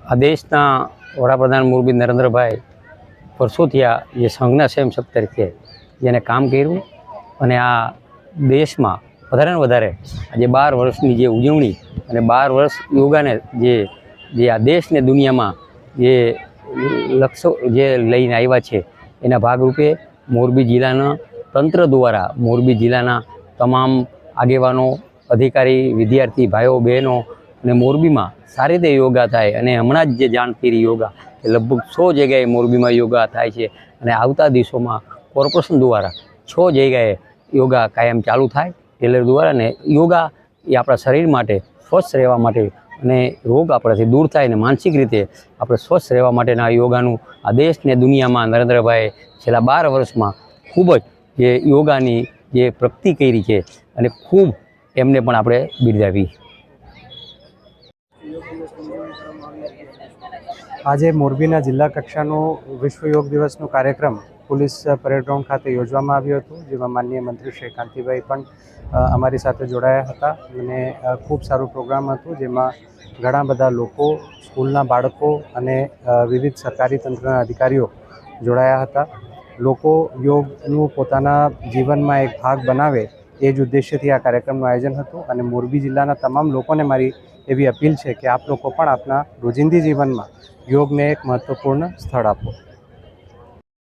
આ દેશના વડાપ્રધાન મોરબી નરેન્દ્રભાઈ વર્ષોથી આ જે સંઘના સ્વયંસેવક તરીકે જેને કામ કર્યું અને આ દેશમાં વધારે ને વધારે આજે 12 વર્ષની જે ઉજવણી અને 12 વર્ષ યોગાને જે આ દેશને દુનિયામાં જે લક્ષ્યો જે લઈને આવ્યા છે એના ભાગરૂપે મોરબી જિલ્લાના તંત્ર દ્વારા મોરબી જિલ્લાના તમામ આગેવાનો, અધિકારી, વિદ્યાર્થી ભાઈઓ બહેનો અને મોરબીમાં સારી રીતે યોગા થાય અને હમણાં જ જે જાણ કરી યોગા કે લગભગ 100 જગ્યાએ મોરબીમાં યોગા થાય છે અને આવતા દિવસોમાં કોર્પોરેશન દ્વારા 6 જગ્યાએ યોગા કાયમ ચાલુ થાય ટેલર દ્વારા. ને યોગા એ આપણા શરીર માટે સ્વસ્થ રહેવા માટે અને રોગ આપણાથી દૂર થાય અને માનસિક રીતે આપણે સ્વસ્થ રહેવા માટેના યોગાનું આ દેશને દુનિયામાં નરેન્દ્રભાઈએ છેલ્લા 12 વર્ષમાં ખૂબ જ જે યોગાની જે પ્રગતિ કરી છે અને ખૂબ એમને પણ આપણે બિરદાવી. આજે મોરબીના જિલ્લા કક્ષાનો વિશ્વ યોગ દિવસનો કાર્યક્રમ પોલીસ પરેડ ગ્રાઉન્ડ ખાતે યોજવામાં આવ્યો હતો, જેમાં માનનીય મંત્રી શ્રી કાંતિભાઈ પણ અમારી સાથે જોડાયા હતા અને ખૂબ સારું પ્રોગ્રામ હતું, જેમાં ઘણા બધા લોકો, સ્કૂલના બાળકો અને વિવિધ સરકારી તંત્રના અધિકારીઓ જોડાયા હતા. લોકો યોગનું પોતાના જીવનમાં એક ભાગ બનાવે એ જ ઉદ્દેશ્યથી આ કાર્યક્રમનું આયોજન હતું અને મોરબી જિલ્લાના તમામ લોકોને મારી એવી અપીલ છે કે આપ લોકો પણ આપના રોજિંદી જીવનમાં યોગને એક મહત્ત્વપૂર્ણ સ્થળ આપો.